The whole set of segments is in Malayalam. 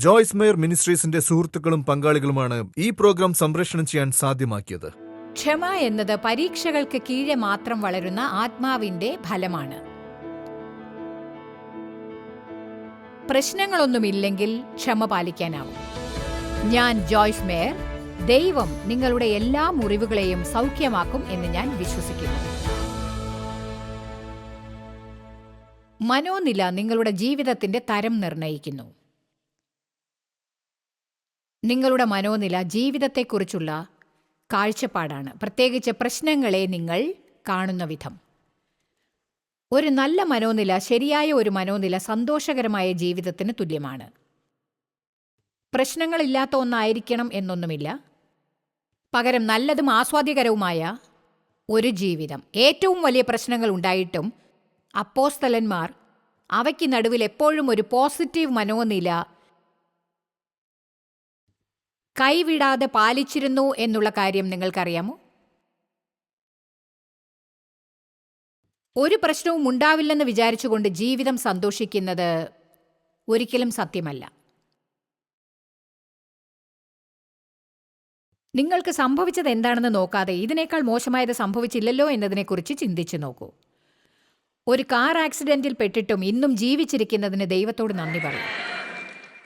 ജോയ്സ് മേയർ മിനിസ്ട്രീസിന്റെ സുഹൃത്തുക്കളും പങ്കാളികളുമാണ് ഈ പ്രോഗ്രാം സംപ്രേഷണം ചെയ്യാൻ സാധ്യമാക്കിയത്. ക്ഷമ എന്നത് പരീക്ഷകൾക്ക് കീഴെ മാത്രം വളരുന്ന ആത്മാവിന്റെ ഫലമാണ്. പ്രശ്നങ്ങളൊന്നുമില്ലെങ്കിൽ ക്ഷമ പാലിക്കാനാവും. ഞാൻ ജോയ്സ് മേയർ. ദൈവം നിങ്ങളുടെ എല്ലാ മുറിവുകളെയും സൗഖ്യമാക്കും എന്ന് ഞാൻ വിശ്വസിക്കുന്നു. മനോനില നിങ്ങളുടെ ജീവിതത്തിന്റെ തരം നിർണ്ണയിക്കുന്നു. നിങ്ങളുടെ മനോനില ജീവിതത്തെക്കുറിച്ചുള്ള കാഴ്ചപ്പാടാണ്, പ്രത്യേകിച്ച് പ്രശ്നങ്ങളെ നിങ്ങൾ കാണുന്ന വിധം. ഒരു നല്ല മനോനില, ശരിയായ ഒരു മനോനില സന്തോഷകരമായ ജീവിതത്തിന് തുല്യമാണ്. പ്രശ്നങ്ങളില്ലാത്ത ഒന്നായിരിക്കണം എന്നൊന്നുമില്ല. പകരം നല്ലതും ആസ്വാദ്യകരവുമായ ഒരു ജീവിതം. ഏറ്റവും വലിയ പ്രശ്നങ്ങൾ ഉണ്ടായിട്ടും അപ്പോസ്തലന്മാർ അവയ്ക്ക് നടുവിൽ എപ്പോഴും ഒരു പോസിറ്റീവ് മനോനില കൈവിടാതെ പാലിച്ചിരുന്നു എന്നുള്ള കാര്യം നിങ്ങൾക്കറിയാമോ? ഒരു പ്രശ്നവും ഉണ്ടാവില്ലെന്ന് വിചാരിച്ചുകൊണ്ട് ജീവിതം സന്തോഷിക്കുന്നത് ഒരിക്കലും സത്യമല്ല. നിങ്ങൾക്ക് സംഭവിച്ചത് എന്താണെന്ന് നോക്കാതെ ഇതിനേക്കാൾ മോശമായത് സംഭവിച്ചില്ലല്ലോ എന്നതിനെക്കുറിച്ച് ചിന്തിച്ചു നോക്കൂ. ഒരു കാർ ആക്സിഡന്റിൽ പെട്ടിട്ടും ഇന്നും ജീവിച്ചിരിക്കുന്നതിന് ദൈവത്തോട് നന്ദി പറയും.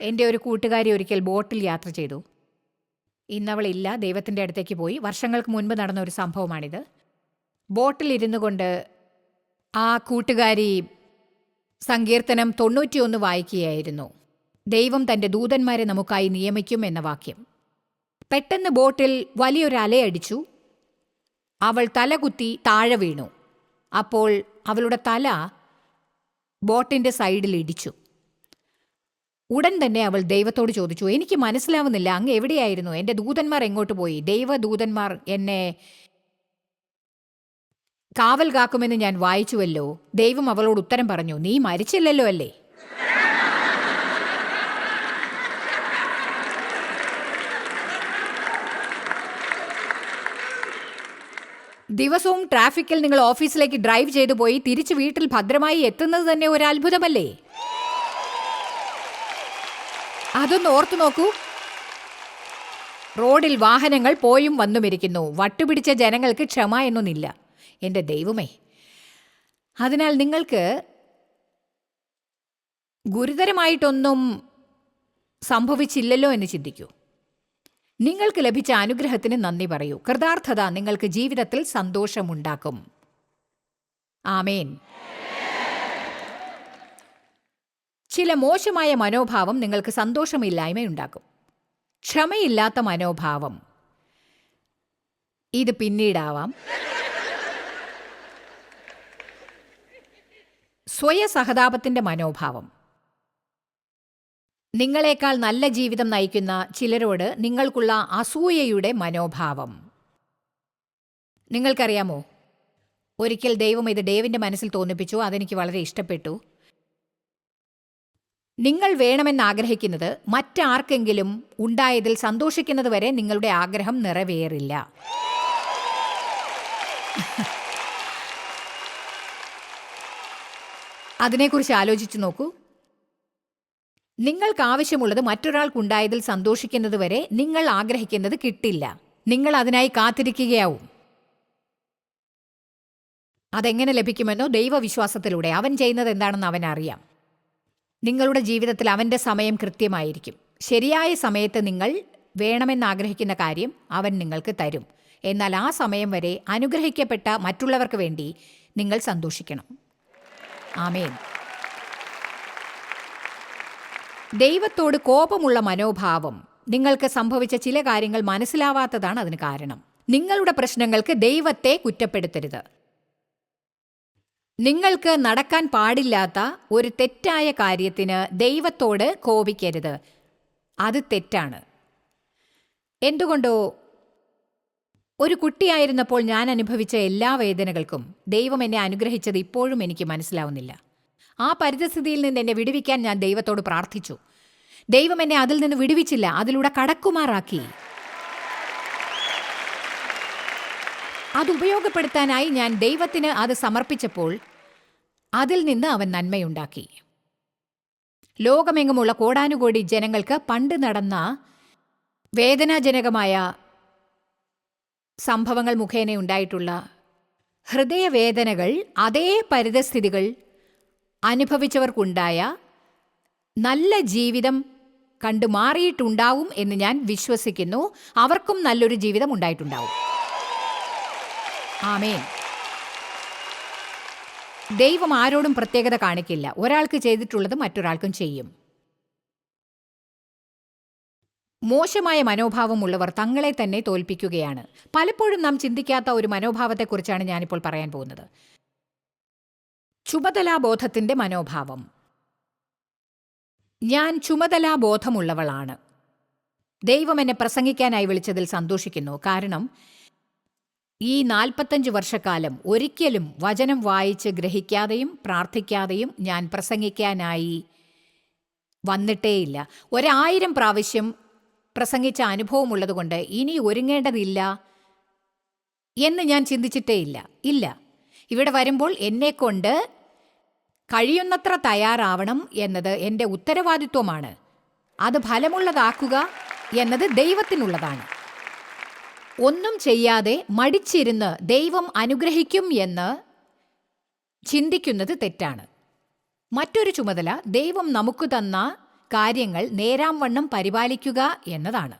എൻ്റെ ഒരു കൂട്ടുകാരി ഒരിക്കൽ ബോട്ടിൽ യാത്ര ചെയ്തു. ഇന്നവളില്ല, ദൈവത്തിൻ്റെ അടുത്തേക്ക് പോയി. വർഷങ്ങൾക്ക് മുൻപ് നടന്ന ഒരു സംഭവമാണിത്. ബോട്ടിൽ ഇരുന്നു കൊണ്ട് ആ കൂട്ടുകാരി സങ്കീർത്തനം 91 വായിക്കുകയായിരുന്നു. ദൈവം തൻ്റെ ദൂതന്മാരെ നമുക്കായി നിയമിക്കും എന്ന വാക്യം. പെട്ടെന്ന് ബോട്ടിൽ വലിയൊരു അലയടിച്ചു. അവൾ തലകുത്തി താഴെ വീണു. അപ്പോൾ അവളുടെ തല ബോട്ടിൻ്റെ സൈഡിൽ ഇടിച്ചു. ഉടൻ തന്നെ അവൾ ദൈവത്തോട് ചോദിച്ചു, എനിക്ക് മനസ്സിലാവുന്നില്ല, അങ്ങ് എവിടെയായിരുന്നു? എൻ്റെ ദൂതന്മാർ എങ്ങോട്ട് പോയി? ദൈവദൂതന്മാർ എന്നെ കാവൽ കാക്കുമെന്ന് ഞാൻ വായിച്ചുവല്ലോ. ദൈവം അവളോട് ഉത്തരം പറഞ്ഞു, നീ മരിച്ചില്ലല്ലോ അല്ലേ? ദിവസവും ട്രാഫിക്കിൽ നിങ്ങൾ ഓഫീസിലേക്ക് ഡ്രൈവ് ചെയ്തു പോയി തിരിച്ച് വീട്ടിൽ ഭദ്രമായി എത്തുന്നത് തന്നെ ഒരു അത്ഭുതമല്ലേ? അതൊന്ന് ഓർത്തു നോക്കൂ. റോഡിൽ വാഹനങ്ങൾ പോയും വന്നുമിരിക്കുന്നു. വട്ടുപിടിച്ച ജനങ്ങൾക്ക് ക്ഷമ എന്നൊന്നില്ല. എൻ്റെ ദൈവമേ! അതിനാൽ നിങ്ങൾക്ക് ഗുരുതരമായിട്ടൊന്നും സംഭവിച്ചില്ലല്ലോ എന്ന് ചിന്തിക്കൂ. നിങ്ങൾക്ക് ലഭിച്ച അനുഗ്രഹത്തിന് നന്ദി പറയൂ. കൃതാർത്ഥത നിങ്ങൾക്ക് ജീവിതത്തിൽ സന്തോഷമുണ്ടാക്കും. ആമേൻ. ചില മോശമായ മനോഭാവം നിങ്ങൾക്ക് സന്തോഷമില്ലായ്മയുണ്ടാക്കും. ക്ഷമയില്ലാത്ത മനോഭാവം, ഇത് പിന്നീടാവാം. സ്വയസഹതാപത്തിൻ്റെ മനോഭാവം, നിങ്ങളെക്കാൾ നല്ല ജീവിതം നയിക്കുന്ന ചിലരോട് നിങ്ങൾക്കുള്ള അസൂയയുടെ മനോഭാവം. നിങ്ങൾക്കറിയാമോ, ഒരിക്കൽ ദൈവം ഇത് ഡേവിൻ്റെ മനസ്സിൽ തോന്നിപ്പിച്ചു. അതെനിക്ക് വളരെ ഇഷ്ടപ്പെട്ടു. നിങ്ങൾ വേണമെന്ന് ആഗ്രഹിക്കുന്നത് മറ്റാർക്കെങ്കിലും ഉണ്ടായതിൽ സന്തോഷിക്കുന്നത് വരെ നിങ്ങളുടെ ആഗ്രഹം നിറവേറില്ല. അതിനെക്കുറിച്ച് ആലോചിച്ചു നോക്കൂ. നിങ്ങൾക്ക് ആവശ്യമുള്ളത് മറ്റൊരാൾക്കുണ്ടായതിൽ സന്തോഷിക്കുന്നത് വരെ നിങ്ങൾ ആഗ്രഹിക്കുന്നത് കിട്ടില്ല. നിങ്ങൾ അതിനായി കാത്തിരിക്കുകയാവും. അതെങ്ങനെ ലഭിക്കുമെന്നോ? ദൈവവിശ്വാസത്തിലൂടെ. അവൻ ചെയ്യുന്നത് എന്താണെന്ന് അവനറിയാം. നിങ്ങളുടെ ജീവിതത്തിൽ അവൻ്റെ സമയം കൃത്യമായിരിക്കും. ശരിയായ സമയത്ത് നിങ്ങൾ വേണമെന്നാഗ്രഹിക്കുന്ന കാര്യം അവൻ നിങ്ങൾക്ക് തരും. എന്നാൽ ആ സമയം വരെ അനുഗ്രഹിക്കപ്പെട്ട മറ്റുള്ളവർക്ക് വേണ്ടി നിങ്ങൾ സന്തോഷിക്കണം. ആമേൻ. ദൈവത്തോട് കോപമുള്ള മനോഭാവം. നിങ്ങൾക്ക് സംഭവിച്ച ചില കാര്യങ്ങൾ മനസ്സിലാവാത്തതാണ് അതിന് കാരണം. നിങ്ങളുടെ പ്രശ്നങ്ങൾക്ക് ദൈവത്തെ കുറ്റപ്പെടുത്തരുത്. നിങ്ങൾക്ക് നടക്കാൻ പാടില്ലാത്ത ഒരു തെറ്റായ കാര്യത്തിന് ദൈവത്തോട് കോപിക്കരുത്. അത് തെറ്റാണ്. എന്തുകൊണ്ടോ, ഒരു കുട്ടിയായിരുന്നപ്പോൾ ഞാൻ അനുഭവിച്ച എല്ലാ വേദനകൾക്കും ദൈവം എന്നെ അനുഗ്രഹിച്ചത് ഇപ്പോഴും എനിക്ക് മനസ്സിലാവുന്നില്ല. ആ പരിതസ്ഥിതിയിൽ നിന്ന് എന്നെ വിടുവിക്കാൻ ഞാൻ ദൈവത്തോട് പ്രാർത്ഥിച്ചു. ദൈവം എന്നെ അതിൽ നിന്ന് വിടുവിച്ചില്ല, അതിലൂടെ കടക്കുമാറാക്കി. അത് ഉപയോഗപ്പെടുത്താനായി ഞാൻ ദൈവത്തിന് അത് സമർപ്പിച്ചപ്പോൾ അതിൽ നിന്ന് അവൻ നന്മയുണ്ടാക്കി. ലോകമെങ്ങുമുള്ള കോടാനുകോടി ജനങ്ങൾക്ക് പണ്ട് നടന്ന വേദനാജനകമായ സംഭവങ്ങൾ മുഖേന ഉണ്ടായിട്ടുള്ള ഹൃദയവേദനകൾ, അതേ പരിതസ്ഥിതികൾ അനുഭവിച്ചവർക്കുണ്ടായ നല്ല ജീവിതം കണ്ടു മാറിയിട്ടുണ്ടാവും എന്ന് ഞാൻ വിശ്വസിക്കുന്നു. അവർക്കും നല്ലൊരു ജീവിതം ഉണ്ടായിട്ടുണ്ടാവും. ആമേൻ. ദൈവം ആരോടും പ്രത്യേകത കാണിക്കില്ല. ഒരാൾക്ക് ചെയ്തിട്ടുള്ളത് മറ്റൊരാൾക്കും ചെയ്യും. മോശമായ മനോഭാവമുള്ളവർ തങ്ങളെ തന്നെ തോൽപ്പിക്കുകയാണ്. പലപ്പോഴും നാം ചിന്തിക്കാത്ത ഒരു മനോഭാവത്തെക്കുറിച്ചാണ് ഞാനിപ്പോൾ പറയാൻ പോകുന്നത്. ചുമതലാബോധത്തിന്റെ മനോഭാവം. ഞാൻ ചുമതലാബോധമുള്ളവളാണ്. ദൈവം എന്നെ പ്രസംഗിക്കാനായി വിളിച്ചതിൽ സന്തോഷിക്കുന്നു. കാരണം ഈ 45 വർഷക്കാലം ഒരിക്കലും വചനം വായിച്ച് ഗ്രഹിക്കാതെയും പ്രാർത്ഥിക്കാതെയും ഞാൻ പ്രസംഗിക്കാനായി വന്നിട്ടേയില്ല. 1000 പ്രാവശ്യം പ്രസംഗിച്ച അനുഭവമുള്ളതുകൊണ്ട് ഇനി ഒരുങ്ങേണ്ടതില്ല എന്ന് ഞാൻ ചിന്തിച്ചിട്ടേയില്ല. ഇല്ല, ഇവിടെ വരുമ്പോൾ എന്നെക്കൊണ്ട് കഴിയുന്നത്ര തയ്യാറാവണം എന്നത് എൻ്റെ ഉത്തരവാദിത്വമാണ്. അത് ഫലമുള്ളതാക്കുക എന്നത് ദൈവത്തിനുള്ളതാണ്. ഒന്നും ചെയ്യാതെ മടിച്ചിരുന്ന് ദൈവം അനുഗ്രഹിക്കും എന്ന് ചിന്തിക്കുന്നത് തെറ്റാണ്. മറ്റൊരു ചുമതല ദൈവം നമുക്ക് തന്ന കാര്യങ്ങൾ നേരാംവണ്ണം പരിപാലിക്കുക എന്നതാണ്.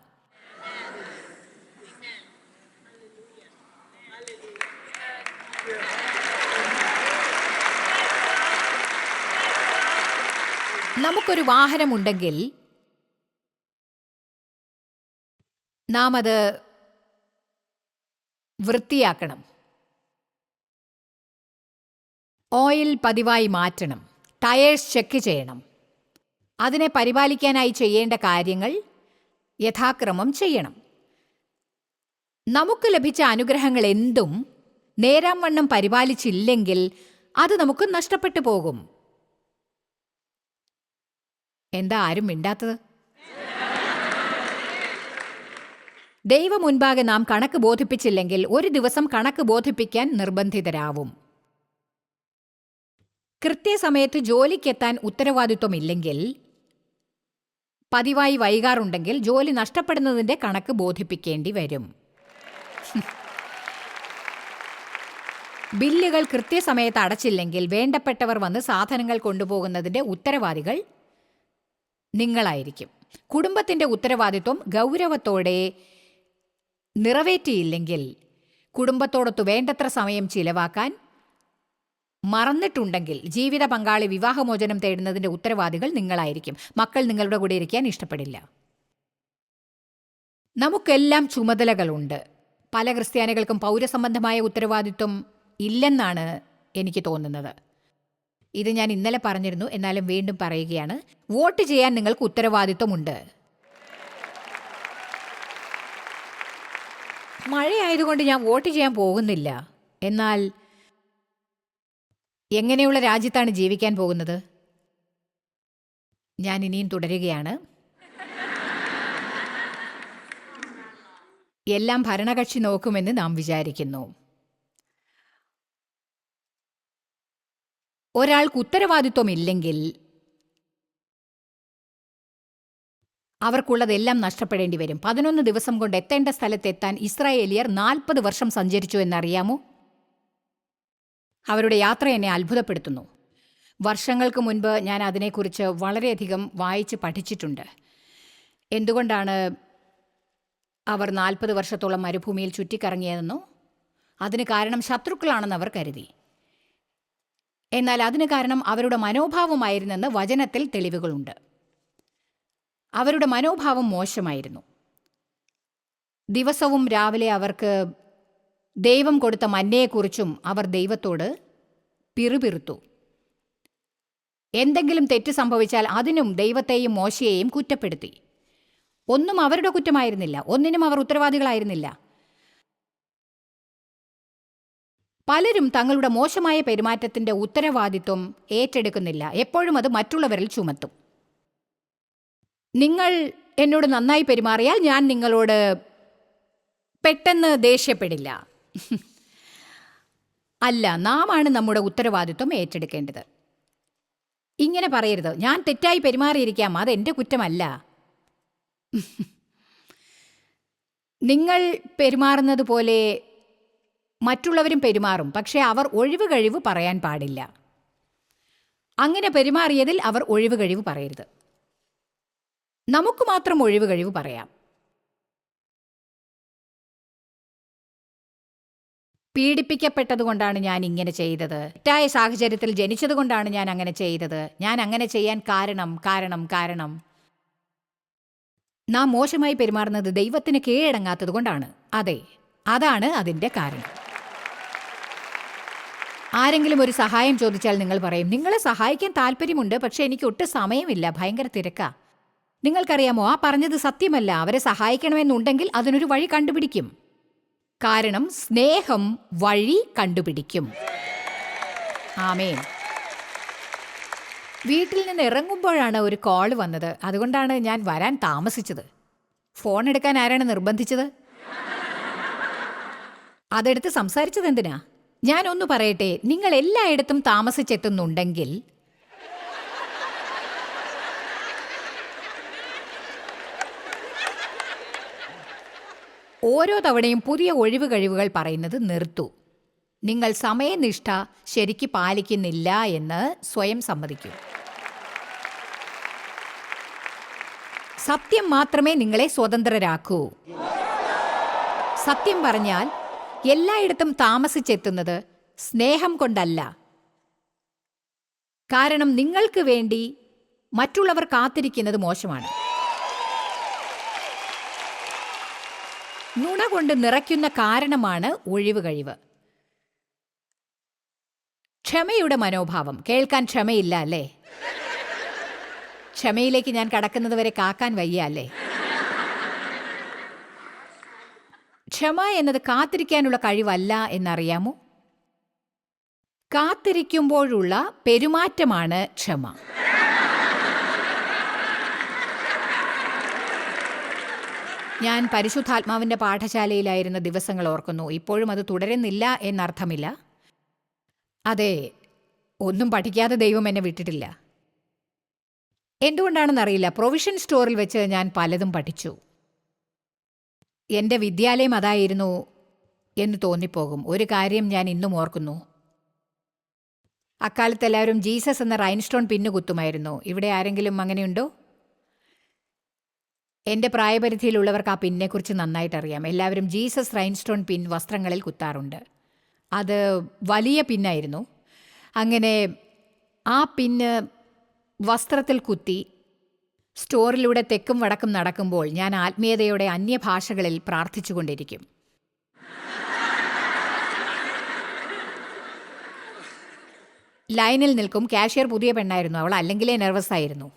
നമുക്കൊരു വാഹനമുണ്ടെങ്കിൽ നാം അത് വൃത്തിയാക്കണം. ഓയിൽ പതിവായി മാറ്റണം. ടയേഴ്സ് ചെക്ക് ചെയ്യണം. അതിനെ പരിപാലിക്കാനായി ചെയ്യേണ്ട കാര്യങ്ങൾ യഥാക്രമം ചെയ്യണം. നമുക്ക് ലഭിച്ച അനുഗ്രഹങ്ങൾ എന്തും നേരാംവണ്ണം പരിപാലിച്ചില്ലെങ്കിൽ അത് നമുക്ക് നഷ്ടപ്പെട്ടു പോകും. എന്താ ആരും മിണ്ടാത്തത്? ദൈവം മുൻപാകെ നാം കണക്ക് ബോധിപ്പിച്ചില്ലെങ്കിൽ ഒരു ദിവസം കണക്ക് ബോധിപ്പിക്കാൻ നിർബന്ധിതരാവും. കൃത്യസമയത്ത് ജോലിക്കെത്താൻ ഉത്തരവാദിത്വമില്ലെങ്കിൽ, പതിവായി വൈകാറുണ്ടെങ്കിൽ ജോലി നഷ്ടപ്പെടുന്നതിൻ്റെ കണക്ക് ബോധിപ്പിക്കേണ്ടി വരും. ബില്ലുകൾ കൃത്യസമയത്ത് അടച്ചില്ലെങ്കിൽ വേണ്ടപ്പെട്ടവർ വന്ന് സാധനങ്ങൾ കൊണ്ടുപോകുന്നതിൻ്റെ ഉത്തരവാദികൾ നിങ്ങളായിരിക്കും. കുടുംബത്തിൻ്റെ ഉത്തരവാദിത്വം ഗൗരവത്തോടെ നിറവേറ്റിയില്ലെങ്കിൽ, കുടുംബത്തോടൊത്തു വേണ്ടത്ര സമയം ചിലവാക്കാൻ മറന്നിട്ടുണ്ടെങ്കിൽ, ജീവിത പങ്കാളി വിവാഹമോചനം തേടുന്നതിൻ്റെ ഉത്തരവാദികൾ നിങ്ങളായിരിക്കും. മക്കൾ നിങ്ങളുടെ കൂടെ ഇരിക്കാൻ ഇഷ്ടപ്പെടില്ല. നമുക്കെല്ലാം ചുമതലകളുണ്ട്. പല ക്രിസ്ത്യാനികൾക്കും പൗരസംബന്ധമായ ഉത്തരവാദിത്വം ഇല്ലെന്നാണ് എനിക്ക് തോന്നുന്നത്. ഇത് ഞാൻ ഇന്നലെ പറഞ്ഞിരുന്നു, എന്നാലും വീണ്ടും പറയുകയാണ്. വോട്ട് ചെയ്യാൻ നിങ്ങൾക്ക് ഉത്തരവാദിത്വമുണ്ട്. മഴയായതുകൊണ്ട് ഞാൻ വോട്ട് ചെയ്യാൻ പോകുന്നില്ല. എന്നാൽ എങ്ങനെയുള്ള രാജ്യത്താണ് ജീവിക്കാൻ പോകുന്നത്? ഞാൻ ഇനിയും തുടരുകയാണ്. എല്ലാം ഭരണകക്ഷി നോക്കുമെന്ന് നാം വിചാരിക്കുന്നു. ഒരാൾക്ക് ഉത്തരവാദിത്വമില്ലെങ്കിൽ അവർക്കുള്ളതെല്ലാം നഷ്ടപ്പെടേണ്ടി വരും. 11 ദിവസം കൊണ്ട് എത്തേണ്ട സ്ഥലത്തെത്താൻ ഇസ്രായേലിയർ 40 വർഷം സഞ്ചരിച്ചു എന്നറിയാമോ? അവരുടെ യാത്ര എന്നെ അത്ഭുതപ്പെടുത്തുന്നു. വർഷങ്ങൾക്ക് മുൻപ് ഞാൻ അതിനെക്കുറിച്ച് വളരെയധികം വായിച്ച് പഠിച്ചിട്ടുണ്ട്. എന്തുകൊണ്ടാണ് അവർ 40 വർഷത്തോളം മരുഭൂമിയിൽ ചുറ്റിക്കറങ്ങിയതെന്നോ? അതിന് കാരണം ശത്രുക്കളാണെന്ന് അവർ കരുതി. എന്നാൽ അതിന് കാരണം അവരുടെ മനോഭാവമായിരുന്നെന്ന് വചനത്തിൽ തെളിവുകളുണ്ട്. അവരുടെ മനോഭാവം മോശമായിരുന്നു. ദിവസവും രാവിലെ അവർക്ക് ദൈവം കൊടുത്ത മന്നയെക്കുറിച്ചും അവർ ദൈവത്തോട് പിറുപിറുത്തു. എന്തെങ്കിലും തെറ്റ് സംഭവിച്ചാൽ അതിനും ദൈവത്തെയും മോശയെയും കുറ്റപ്പെടുത്തി. ഒന്നും അവരുടെ കുറ്റമായിരുന്നില്ല. ഒന്നിനും അവർ ഉത്തരവാദികളായിരുന്നില്ല. പലരും തങ്ങളുടെ മോശമായ പെരുമാറ്റത്തിൻ്റെ ഉത്തരവാദിത്വം ഏറ്റെടുക്കുന്നില്ല. എപ്പോഴും അത് മറ്റുള്ളവരിൽ ചുമത്തും. നിങ്ങൾ എന്നോട് നന്നായി പെരുമാറിയാൽ ഞാൻ നിങ്ങളോട് പെട്ടെന്ന് ദേഷ്യപ്പെടില്ല. അല്ല, നാമാണ് നമ്മുടെ ഉത്തരവാദിത്വം ഏറ്റെടുക്കേണ്ടത്. ഇങ്ങനെ പറയരുത്. ഞാൻ തെറ്റായി പെരുമാറിയിരിക്കാം, അതെൻ്റെ കുറ്റമല്ല. നിങ്ങൾ പെരുമാറുന്നത് പോലെ മറ്റുള്ളവരും പെരുമാറും, പക്ഷേ അവർ ഒഴിവ് കഴിവ് പറയാൻ പാടില്ല. അങ്ങനെ പെരുമാറിയതിൽ അവർ ഒഴിവ് കഴിവ് പറയരുത്. നമുക്ക് മാത്രം ഒഴിവ് കഴിവ് പറയാം. പീഡിപ്പിക്കപ്പെട്ടതുകൊണ്ടാണ് ഞാൻ ഇങ്ങനെ ചെയ്തത്, തെറ്റായ സാഹചര്യത്തിൽ ജനിച്ചതുകൊണ്ടാണ് ഞാൻ അങ്ങനെ ചെയ്തത്, ഞാൻ അങ്ങനെ ചെയ്യാൻ കാരണം നാം മോശമായി പെരുമാറുന്നത് ദൈവത്തിന് കീഴടങ്ങാത്തത് കൊണ്ടാണ്. അതെ, അതാണ് അതിൻ്റെ കാരണം. ആരെങ്കിലും ഒരു സഹായം ചോദിച്ചാൽ നിങ്ങൾ പറയും, നിങ്ങളെ സഹായിക്കാൻ താല്പര്യമുണ്ട്, പക്ഷേ എനിക്ക് ഒട്ടും സമയമില്ല, ഭയങ്കര തിരക്കാ. നിങ്ങൾക്കറിയാമോ, ആ പറഞ്ഞത് സത്യമല്ല. അവരെ സഹായിക്കണമെന്നുണ്ടെങ്കിൽ അതിനൊരു വഴി കണ്ടുപിടിക്കും. കാരണം സ്നേഹം വഴി കണ്ടുപിടിക്കും. ആമേൻ. വീട്ടിൽ നിന്ന് ഇറങ്ങുമ്പോഴാണ് ഒരു കോൾ വന്നത്. അതുകൊണ്ടാണ് ഞാൻ വരാൻ താമസിച്ചത്. ഫോൺ എടുക്കാൻ ആരാണ് നിർബന്ധിച്ചത്? അതെടുത്ത് സംസാരിച്ചത് എന്തിനാ? ഞാനൊന്നു പറയട്ടെ, നിങ്ങൾ എല്ലായിടത്തും താമസിച്ചെത്തുന്നുണ്ടെങ്കിൽ ഓരോ തവണയും പുതിയ ഒഴിവ് കഴിവുകൾ പറയുന്നത് നിർത്തൂ. നിങ്ങൾ സമയനിഷ്ഠ ശരിക്ക് പാലിക്കുന്നില്ല എന്ന് സ്വയം സമ്മതിക്കൂ. സത്യം മാത്രമേ നിങ്ങളെ സ്വതന്ത്രരാക്കൂ. സത്യം പറഞ്ഞാൽ എല്ലായിടത്തും താമസിച്ചെത്തുന്നത് സ്നേഹം കൊണ്ടല്ല. കാരണം നിങ്ങൾക്ക് വേണ്ടി മറ്റുള്ളവർ കാത്തിരിക്കുന്നത് മോശമാണ്. നുണ കൊണ്ട് നിറയ്ക്കുന്ന കാരണമാണ് ഒഴിവ് കഴിവ്. ക്ഷമയുടെ മനോഭാവം. കേൾക്കാൻ ക്ഷമയില്ല അല്ലേ? ക്ഷമയിലേക്ക് ഞാൻ കടക്കുന്നത് വരെ കാക്കാൻ വയ്യ അല്ലേ? ക്ഷമ എന്നത് കാത്തിരിക്കാനുള്ള കഴിവല്ല എന്നറിയാമോ? കാത്തിരിക്കുമ്പോഴുള്ള പെരുമാറ്റമാണ് ക്ഷമ. ഞാൻ പരിശുദ്ധാത്മാവിൻ്റെ പാഠശാലയിലായിരുന്ന ദിവസങ്ങൾ ഓർക്കുന്നു. ഇപ്പോഴും അത് തുടരുന്നില്ല എന്നർത്ഥമില്ല. അതെ, ഒന്നും പഠിക്കാതെ ദൈവം എന്നെ വിട്ടിട്ടില്ല. എന്തുകൊണ്ടാണെന്നറിയില്ല, പ്രൊവിഷൻ സ്റ്റോറിൽ വെച്ച് ഞാൻ പലതും പഠിച്ചു. എൻ്റെ വിദ്യാലയം അതായിരുന്നു എന്ന് തോന്നിപ്പോകും. ഒരു കാര്യം ഞാൻ ഇന്നും ഓർക്കുന്നു. അക്കാലത്ത് എല്ലാവരും ജീസസ് എന്ന റൈൻസ്റ്റോൺ പിന്നു കുത്തുമായിരുന്നു. ഇവിടെ ആരെങ്കിലും അങ്ങനെയുണ്ടോ? എൻ്റെ പ്രായപരിധിയിലുള്ളവർക്ക് ആ പിന്നെക്കുറിച്ച് നന്നായിട്ടറിയാം. എല്ലാവരും ജീസസ് റൈൻസ്റ്റോൺ പിൻ വസ്ത്രങ്ങളിൽ കുത്താറുണ്ട്. അത് വലിയ പിന്നായിരുന്നു. അങ്ങനെ ആ പിന്ന് വസ്ത്രത്തിൽ കുത്തി സ്റ്റോറിലൂടെ തെക്കും വടക്കും നടക്കുമ്പോൾ ഞാൻ ആത്മീയതയോടെ അന്യഭാഷകളിൽ പ്രാർത്ഥിച്ചുകൊണ്ടിരിക്കും. ലൈനിൽ നിൽക്കും. കാഷ്യർ പുതിയ പെണ്ണായിരുന്നു. അവൾ അല്ലെങ്കിലേ നെർവസ് ആയിരുന്നു.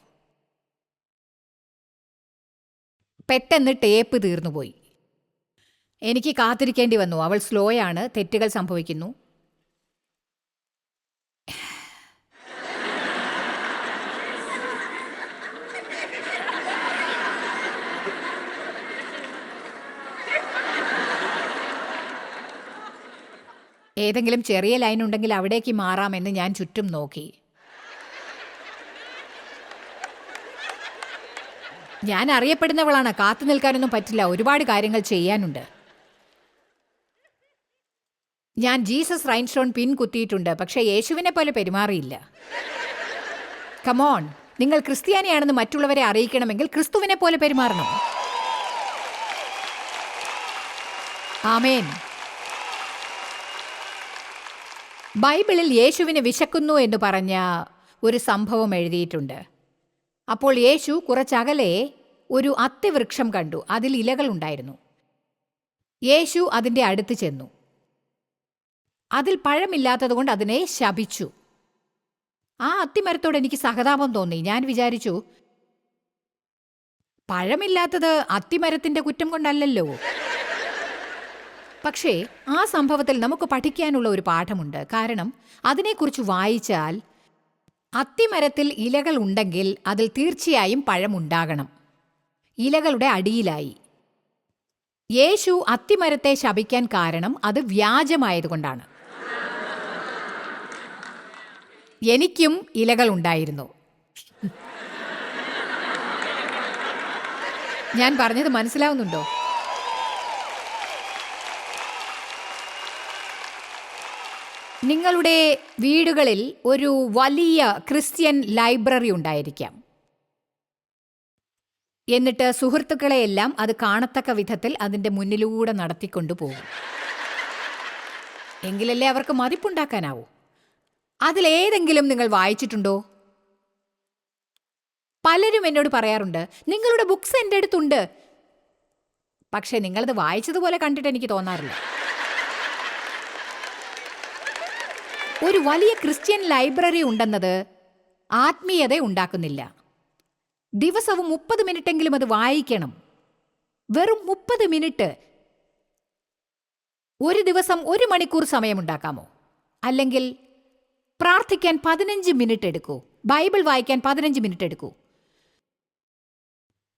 പെട്ടെന്ന് ടേപ്പ് തീർന്നുപോയി. എനിക്ക് കാത്തിരിക്കേണ്ടി വന്നു. അവൾ സ്ലോയാണ്. തെറ്റുകൾ സംഭവിക്കുന്നു. ഏതെങ്കിലും ചെറിയ ലൈൻ ഉണ്ടെങ്കിൽ അവിടേക്ക് മാറാമെന്ന് ഞാൻ ചുറ്റും നോക്കി. ഞാൻ അറിയപ്പെടുന്നവളാണ്. കാത്തു നിൽക്കാനൊന്നും പറ്റില്ല. ഒരുപാട് കാര്യങ്ങൾ ചെയ്യാനുണ്ട്. ഞാൻ ജീസസ് റൈൻസ്റ്റോൺ പിൻ കുത്തിയിട്ടുണ്ട്, പക്ഷേ യേശുവിനെ പോലെ പെരുമാറിയില്ല. കമോൺ, നിങ്ങൾ ക്രിസ്ത്യാനിയാണെന്ന് മറ്റുള്ളവരെ അറിയിക്കണമെങ്കിൽ ക്രിസ്തുവിനെ പോലെ പെരുമാറണം. ആമേൻ. ബൈബിളിൽ യേശുവിന് വിശക്കുന്നു എന്ന് പറഞ്ഞ ഒരു സംഭവം എഴുതിയിട്ടുണ്ട്. അപ്പോൾ യേശു കുറച്ചകലെ ഒരു അത്തിവൃക്ഷം കണ്ടു. അതിൽ ഇലകളുണ്ടായിരുന്നു. യേശു അതിൻ്റെ അടുത്ത് ചെന്നു. അതിൽ പഴമില്ലാത്തതുകൊണ്ട് അതിനെ ശപിച്ചു. ആ അത്തിമരത്തോട് എനിക്ക് സഹതാപം തോന്നി. ഞാൻ വിചാരിച്ചു, പഴമില്ലാത്തത് അത്തിമരത്തിൻ്റെ കുറ്റം കൊണ്ടല്ലല്ലോ. പക്ഷേ ആ സംഭവത്തിൽ നമുക്ക് പഠിക്കാനുള്ള ഒരു പാഠമുണ്ട്. കാരണം അതിനെക്കുറിച്ച് വായിച്ചാൽ അത്തിമരത്തിൽ ഇലകൾ ഉണ്ടെങ്കിൽ അതിൽ തീർച്ചയായും പഴമുണ്ടാകണം. ഇലകളുടെ അടിയിലായി. യേശു അത്തിമരത്തെ ശപിക്കാൻ കാരണം അത് വ്യാജമായതുകൊണ്ടാണ്. എനിക്കും ഇലകൾ ഉണ്ടായിരുന്നു. ഞാൻ പറഞ്ഞത് മനസ്സിലാവുന്നുണ്ടോ? നിങ്ങളുടെ വീടുകളിൽ ഒരു വലിയ ക്രിസ്ത്യൻ ലൈബ്രറി ഉണ്ടായിരിക്കാം. എന്നിട്ട് സുഹൃത്തുക്കളെയെല്ലാം അത് കാണത്തക്ക വിധത്തിൽ അതിൻ്റെ മുന്നിലൂടെ നടത്തിക്കൊണ്ടു പോകും. എങ്കിലല്ലേ അവർക്ക് മതിപ്പുണ്ടാക്കാനാവൂ. അതിലേതെങ്കിലും നിങ്ങൾ വായിച്ചിട്ടുണ്ടോ? പലരും എന്നോട് പറയാറുണ്ട്, നിങ്ങളുടെ ബുക്സ് എൻ്റെ അടുത്തുണ്ട്. പക്ഷെ നിങ്ങളത് വായിച്ചതുപോലെ കണ്ടിട്ട് എനിക്ക് തോന്നാറില്ല. ഒരു വലിയ ക്രിസ്ത്യൻ ലൈബ്രറി ഉണ്ടെന്നത് ആത്മീയത ഉണ്ടാക്കുന്നില്ല. ദിവസവും 30 മിനിറ്റെങ്കിലും അത് വായിക്കണം. വെറും 30 മിനിറ്റ്. ഒരു ദിവസം 1 മണിക്കൂർ സമയമുണ്ടാക്കാമോ? അല്ലെങ്കിൽ പ്രാർത്ഥിക്കാൻ 15 മിനിറ്റ് എടുക്കൂ. ബൈബിൾ വായിക്കാൻ 15 മിനിറ്റ് എടുക്കൂ.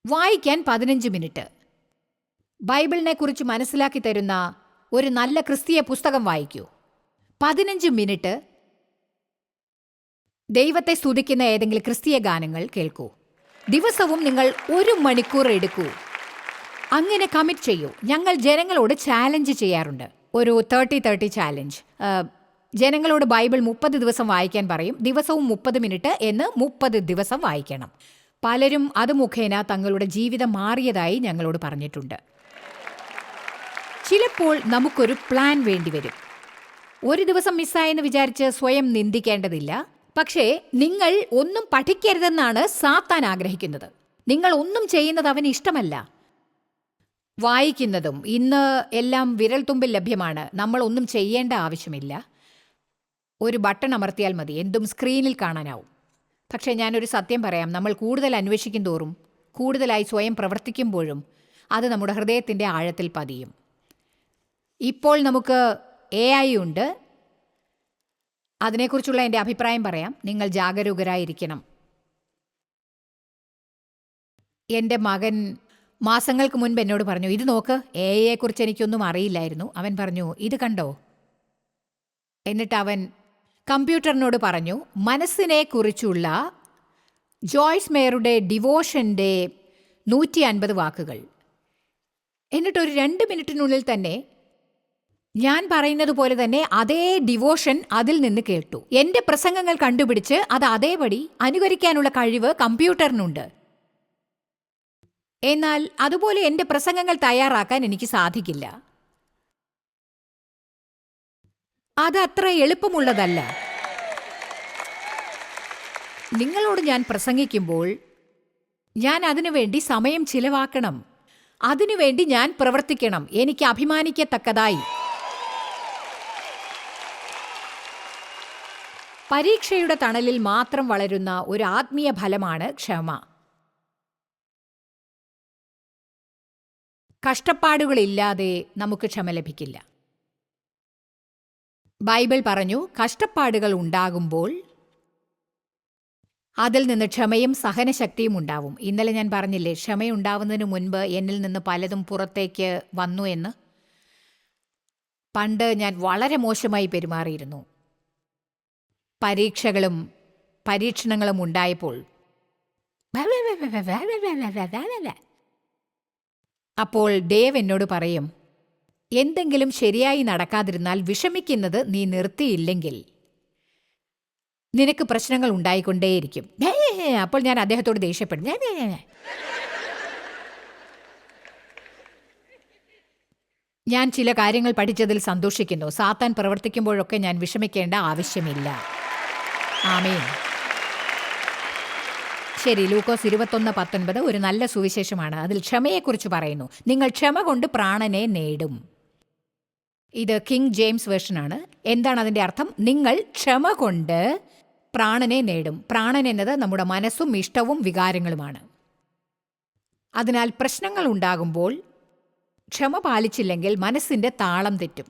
വായിക്കാൻ 15 മിനിറ്റ്. ബൈബിളിനെ കുറിച്ച് മനസ്സിലാക്കി തരുന്ന ഒരു നല്ല ക്രിസ്തീയ പുസ്തകം വായിക്കൂ. 15 മിനിറ്റ് ദൈവത്തെ സ്തുതിക്കുന്ന ഏതെങ്കിലും ക്രിസ്തീയ ഗാനങ്ങൾ കേൾക്കൂ. ദിവസവും നിങ്ങൾ 1 മണിക്കൂർ എടുക്കൂ. അങ്ങനെ കമ്മിറ്റ് ചെയ്യൂ. ഞങ്ങൾ ജനങ്ങളോട് ചാലഞ്ച് ചെയ്യാറുണ്ട്. ഒരു 30-30 ചാലഞ്ച്. ജനങ്ങളോട് ബൈബിൾ 30 ദിവസം വായിക്കാൻ പറയും. ദിവസവും 30 മിനിറ്റ് എന്ന് 30 ദിവസം വായിക്കണം. പലരും അത് മുഖേന തങ്ങളുടെ ജീവിതം മാറിയതായി ഞങ്ങളോട് പറഞ്ഞിട്ടുണ്ട്. ചിലപ്പോൾ നമുക്കൊരു പ്ലാൻ വേണ്ടിവരും. ഒരു ദിവസം മിസ്സായെന്ന് വിചാരിച്ച് സ്വയം നിന്ദിക്കേണ്ടതില്ല. പക്ഷേ നിങ്ങൾ ഒന്നും പഠിക്കരുതെന്നാണ് സാത്താൻ ആഗ്രഹിക്കുന്നത്. നിങ്ങൾ ഒന്നും ചെയ്യുന്നത് അവന് ഇഷ്ടമല്ല. വായിക്കുന്നതും ഇന്ന് എല്ലാം വിരൽത്തുമ്പിൽ ലഭ്യമാണ്. നമ്മൾ ഒന്നും ചെയ്യേണ്ട ആവശ്യമില്ല. ഒരു ബട്ടൺ അമർത്തിയാൽ മതി, എന്തും സ്ക്രീനിൽ കാണാനാവും. പക്ഷേ ഞാനൊരു സത്യം പറയാം, നമ്മൾ കൂടുതൽ അന്വേഷിക്കും തോറും, കൂടുതലായി സ്വയം പ്രവർത്തിക്കുമ്പോഴും അത് നമ്മുടെ ഹൃദയത്തിൻ്റെ ആഴത്തിൽ പതിയും. ഇപ്പോൾ നമുക്ക് AI ഉണ്ട്. അതിനെക്കുറിച്ചുള്ള എൻ്റെ അഭിപ്രായം പറയാം. നിങ്ങൾ ജാഗരൂകരായിരിക്കണം. എൻ്റെ മകൻ മാസങ്ങൾക്ക് മുൻപ് എന്നോട് പറഞ്ഞു, ഇത് നോക്ക്, AI-യെക്കുറിച്ച് എനിക്കൊന്നും അറിയില്ലായിരുന്നു. അവൻ പറഞ്ഞു, ഇത് കണ്ടോ? എന്നിട്ട് അവൻ കമ്പ്യൂട്ടറിനോട് പറഞ്ഞു, മനസ്സിനെക്കുറിച്ചുള്ള ജോയ്സ് മേയറുടെ ഡിവോഷൻ്റെ 150 വാക്കുകൾ. എന്നിട്ടൊരു 2 മിനിറ്റിനുള്ളിൽ തന്നെ ഞാൻ പറയുന്നത് പോലെ തന്നെ അതേ ഡിവോഷൻ അതിൽ നിന്ന് കേട്ടു. എൻ്റെ പ്രസംഗങ്ങൾ കണ്ടുപിടിച്ച് അത് അതേപടി അനുകരിക്കാനുള്ള കഴിവ് കമ്പ്യൂട്ടറിനുണ്ട്. എന്നാൽ അതുപോലെ എൻ്റെ പ്രസംഗങ്ങൾ തയ്യാറാക്കാൻ എനിക്ക് സാധിക്കില്ല. അതത്ര എളുപ്പമുള്ളതല്ല. നിങ്ങളോട് ഞാൻ പ്രസംഗിക്കുമ്പോൾ ഞാൻ അതിനുവേണ്ടി സമയം ചിലവാക്കണം. അതിനുവേണ്ടി ഞാൻ പ്രവർത്തിക്കണം, എനിക്ക് അഭിമാനിക്കത്തക്കതായി. പരീക്ഷയുടെ തണലിൽ മാത്രം വളരുന്ന ഒരു ആത്മീയ ഫലമാണ് ക്ഷമ. കഷ്ടപ്പാടുകളില്ലാതെ നമുക്ക് ക്ഷമ ലഭിക്കില്ല. ബൈബിൾ പറഞ്ഞു, കഷ്ടപ്പാടുകൾ ഉണ്ടാകുമ്പോൾ അതിൽ നിന്ന് ക്ഷമയും സഹനശക്തിയും ഉണ്ടാവും. ഇന്നലെ ഞാൻ പറഞ്ഞില്ലേ, ക്ഷമയുണ്ടാവുന്നതിന് മുൻപ് എന്നിൽ നിന്ന് പലതും പുറത്തേക്ക് വന്നു എന്ന്. പണ്ട് ഞാൻ വളരെ മോശമായി പെരുമാറിയിരുന്നു. പരീക്ഷകളും പരീക്ഷണങ്ങളും ഉണ്ടായപ്പോൾ അപ്പോൾ ദേവ് എന്നോട് പറയും, എന്തെങ്കിലും ശരിയായി നടക്കാതിരുന്നാൽ വിഷമിക്കുന്നത് നീ നിർത്തിയില്ലെങ്കിൽ നിനക്ക് പ്രശ്നങ്ങൾ ഉണ്ടായിക്കൊണ്ടേയിരിക്കും. അപ്പോൾ ഞാൻ അദ്ദേഹത്തോട് ദേഷ്യപ്പെടും. ഞാൻ ചില കാര്യങ്ങൾ പഠിച്ചതിൽ സന്തോഷിക്കുന്നു. സാത്താൻ പ്രവർത്തിക്കുമ്പോഴൊക്കെ ഞാൻ വിഷമിക്കേണ്ട ആവശ്യമില്ല. ആമേൻ. ശരി, ലൂക്കോസ് 21:19 ഒരു നല്ല സുവിശേഷമാണ്. അതിൽ ക്ഷമയെക്കുറിച്ച് പറയുന്നു. നിങ്ങൾ ക്ഷമ കൊണ്ട് പ്രാണനെ നേടും. ഇത് കിങ് ജെയിംസ് വേർഷനാണ്. എന്താണ് അതിൻ്റെ അർത്ഥം? നിങ്ങൾ ക്ഷമ കൊണ്ട് പ്രാണനെ നേടും. പ്രാണൻ എന്നത് നമ്മുടെ മനസ്സും ഇഷ്ടവും വികാരങ്ങളുമാണ്. അതിനാൽ പ്രശ്നങ്ങൾ ഉണ്ടാകുമ്പോൾ ക്ഷമ പാലിച്ചില്ലെങ്കിൽ മനസ്സിൻ്റെ താളം തെറ്റും.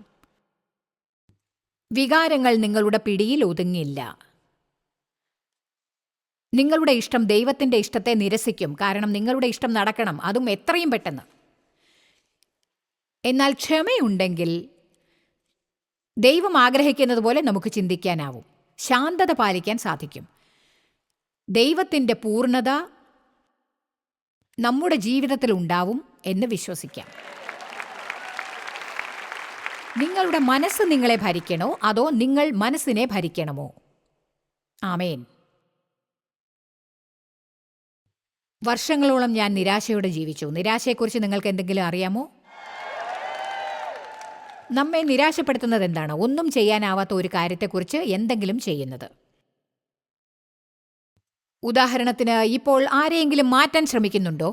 വികാരങ്ങൾ നിങ്ങളുടെ പിടിയിൽ ഒതുങ്ങില്ല. നിങ്ങളുടെ ഇഷ്ടം ദൈവത്തിൻ്റെ ഇഷ്ടത്തെ നിരസിക്കും. കാരണം നിങ്ങളുടെ ഇഷ്ടം നടക്കണം, അതും എത്രയും പെട്ടെന്ന്. എന്നാൽ ക്ഷമയുണ്ടെങ്കിൽ ദൈവം ആഗ്രഹിക്കുന്നത് പോലെ നമുക്ക് ചിന്തിക്കാനാവും. ശാന്തത പാലിക്കാൻ സാധിക്കും. ദൈവത്തിൻ്റെ പൂർണ്ണത നമ്മുടെ ജീവിതത്തിൽ ഉണ്ടാവും എന്ന് വിശ്വസിക്കാം. നിങ്ങളുടെ മനസ്സ് നിങ്ങളെ ഭരിക്കണോ അതോ നിങ്ങൾ മനസ്സിനെ ഭരിക്കണമോ? ആമേൻ. വർഷങ്ങളോളം ഞാൻ നിരാശയോടെ ജീവിച്ചു. നിരാശയെക്കുറിച്ച് നിങ്ങൾക്ക് എന്തെങ്കിലും അറിയാമോ? നമ്മെ നിരാശപ്പെടുത്തുന്നത് എന്താണ്? ഒന്നും ചെയ്യാനാവാത്ത ഒരു കാര്യത്തെക്കുറിച്ച് എന്തെങ്കിലും ചെയ്യുന്നത്. ഉദാഹരണത്തിന്, ഇപ്പോൾ ആരെയെങ്കിലും മാറ്റാൻ ശ്രമിക്കുന്നുണ്ടോ?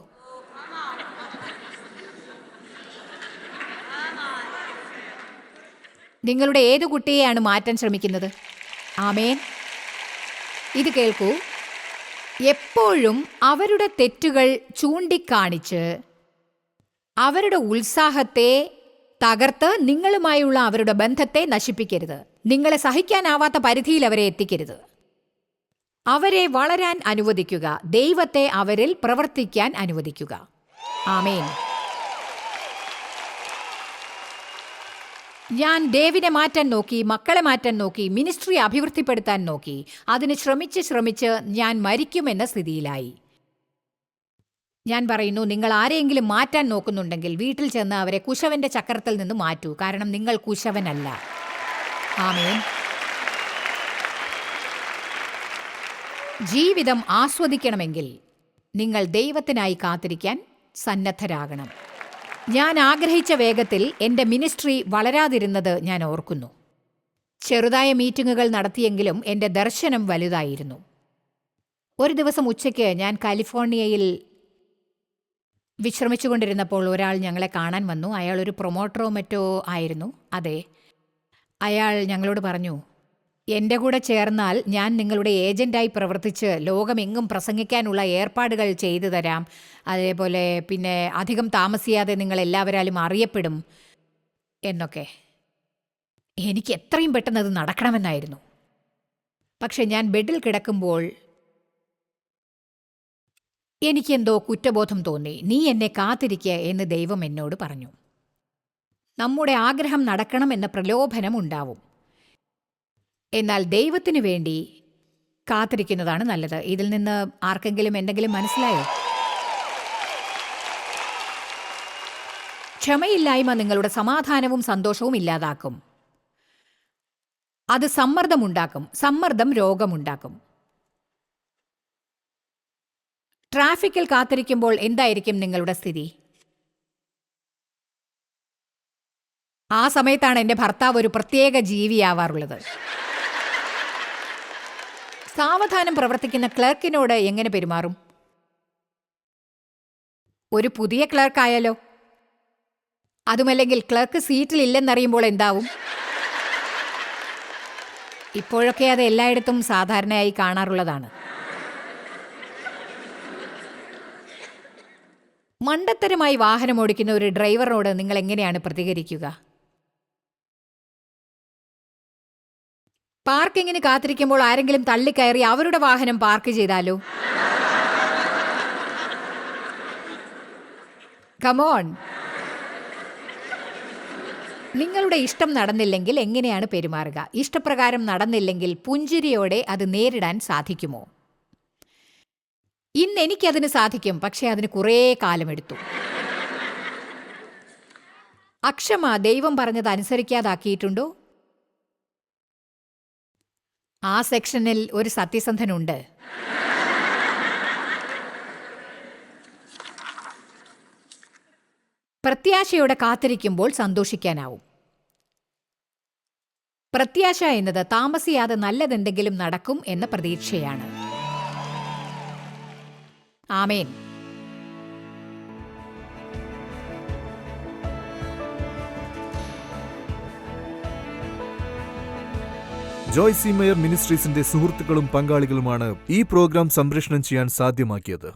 നിങ്ങളുടെ ഏതു കുട്ടിയെയാണ് മാറ്റാൻ ശ്രമിക്കുന്നത്? ആമേൻ. ഇത് കേൾക്കൂ. എപ്പോഴും അവരുടെ തെറ്റുകൾ ചൂണ്ടിക്കാണിച്ച് അവരുടെ ഉത്സാഹത്തെ തകർത്ത് നിങ്ങളുമായുള്ള അവരുടെ ബന്ധത്തെ നശിപ്പിക്കരുത്. നിങ്ങളെ സഹിക്കാനാവാത്ത പരിധിയിൽ അവരെ എത്തിക്കരുത്. അവരെ വളരാൻ അനുവദിക്കുക. ദൈവത്തെ അവരിൽ പ്രവർത്തിക്കാൻ അനുവദിക്കുക. ആമേൻ. ഞാൻ ഡേവിനെ മാറ്റാൻ നോക്കി, മക്കളെ മാറ്റാൻ നോക്കി, മിനിസ്ട്രി അഭിവൃദ്ധിപ്പെടുത്താൻ നോക്കി. അതിന് ശ്രമിച്ച് ഞാൻ മരിക്കുമെന്ന സ്ഥിതിയിലായി. ഞാൻ പറയുന്നു, നിങ്ങൾ ആരെയെങ്കിലും മാറ്റാൻ നോക്കുന്നുണ്ടെങ്കിൽ വീട്ടിൽ ചെന്ന് അവരെ കുശവന്റെ ചക്രത്തിൽ നിന്ന് മാറ്റൂ. കാരണം നിങ്ങൾ കുശവനല്ല. ആമേൻ. ജീവിതം ആസ്വദിക്കണമെങ്കിൽ നിങ്ങൾ ദൈവത്തിനായി കാത്തിരിക്കാൻ സന്നദ്ധരാകണം. ഞാൻ ആഗ്രഹിച്ച വേഗത്തിൽ എൻ്റെ മിനിസ്ട്രി വളരാതിരുന്നത് ഞാൻ ഓർക്കുന്നു. ചെറുതായ മീറ്റിങ്ങുകൾ നടത്തിയെങ്കിലും എൻ്റെ ദർശനം വലുതായിരുന്നു. ഒരു ദിവസം ഉച്ചയ്ക്ക് ഞാൻ കാലിഫോർണിയയിൽ വിശ്രമിച്ചുകൊണ്ടിരുന്നപ്പോൾ ഒരാൾ ഞങ്ങളെ കാണാൻ വന്നു. അയാൾ ഒരു പ്രൊമോട്ടറോ മറ്റോ ആയിരുന്നു. അതെ, അയാൾ ഞങ്ങളോട് പറഞ്ഞു, എൻ്റെ കൂടെ ചേർന്നാൽ ഞാൻ നിങ്ങളുടെ ഏജൻ്റായി പ്രവർത്തിച്ച് ലോകമെങ്ങും പ്രസംഗിക്കാനുള്ള ഏർപ്പാടുകൾ ചെയ്തു തരാം. അതേപോലെ പിന്നെ അധികം താമസിയാതെ നിങ്ങൾ എല്ലാവരാലും അറിയപ്പെടും എന്നൊക്കെ. എനിക്ക് എത്രയും പെട്ടെന്ന് അത് നടക്കണമെന്നായിരുന്നു. പക്ഷെ ഞാൻ ബെഡിൽ കിടക്കുമ്പോൾ എനിക്കെന്തോ കുറ്റബോധം തോന്നി. നീ എന്നെ കാത്തിരിക്കുക എന്ന് ദൈവം എന്നോട് പറഞ്ഞു. നമ്മുടെ ആഗ്രഹം നടക്കണമെന്ന പ്രലോഭനം ഉണ്ടാവും. എന്നാൽ ദൈവത്തിനു വേണ്ടി കാത്തിരിക്കുന്നതാണ് നല്ലത്. ഇതിൽ നിന്ന് ആർക്കെങ്കിലും എന്തെങ്കിലും മനസ്സിലായോ? ക്ഷമയില്ലായ്മ നിങ്ങളുടെ സമാധാനവും സന്തോഷവും ഇല്ലാതാക്കും. അത് സമ്മർദ്ദമുണ്ടാക്കും. സമ്മർദ്ദം രോഗമുണ്ടാക്കും. ട്രാഫിക്കിൽ കാത്തിരിക്കുമ്പോൾ എന്തായിരിക്കും നിങ്ങളുടെ സ്ഥിതി? ആ സമയത്താണ് എൻ്റെ ഭർത്താവ് ഒരു പ്രത്യേക ജീവിയാവാറുള്ളത്. സാവധാനം പ്രവർത്തിക്കുന്ന ക്ലർക്കിനോട് എങ്ങനെ പെരുമാറും? ഒരു പുതിയ ക്ലർക്കായാലോ? അതുമല്ലെങ്കിൽ ക്ലർക്ക് സീറ്റിലില്ലെന്നറിയുമ്പോൾ എന്താവും? ഇപ്പോഴൊക്കെ അത് എല്ലായിടത്തും സാധാരണയായി കാണാറുള്ളതാണ്. മണ്ടത്തരമായി വാഹനമോടിക്കുന്ന ഒരു ഡ്രൈവറിനോട് നിങ്ങൾ എങ്ങനെയാണ് പ്രതികരിക്കുക? പാർക്കിങ്ങിന് കാത്തിരിക്കുമ്പോൾ ആരെങ്കിലും തള്ളിക്കയറി അവരുടെ വാഹനം പാർക്ക് ചെയ്താലോ? കമോൺ. നിങ്ങളുടെ ഇഷ്ടം നടന്നില്ലെങ്കിൽ എങ്ങനെയാണ് പെരുമാറുക? ഇഷ്ടപ്രകാരം നടന്നില്ലെങ്കിൽ പുഞ്ചിരിയോടെ അത് നേരിടാൻ സാധിക്കുമോ? ഇന്ന് എനിക്കതിന് സാധിക്കും, പക്ഷെ അതിന് കുറേ കാലമെടുത്തു. അക്ഷമ ദൈവം പറഞ്ഞത് അനുസരിക്കാതാക്കിയിട്ടുണ്ടോ? ആ സെക്ഷനിൽ ഒരു സത്യസന്ധനുണ്ട്. പ്രത്യാശയോടെ കാത്തിരിക്കുമ്പോൾ സന്തോഷിക്കാനാവും. പ്രത്യാശ എന്നത് താമസിയാതെ നല്ലതെന്തെങ്കിലും നടക്കും എന്ന പ്രതീക്ഷയാണ്. ആമേൻ. ജോയ് സി മേയർ മിനിസ്ട്രീസിന്റെ സുഹൃത്തുക്കളും പങ്കാളികളുമാണ് ഈ പ്രോഗ്രാം സംപ്രേഷണം ചെയ്യാൻ സാധ്യമാക്കിയത്.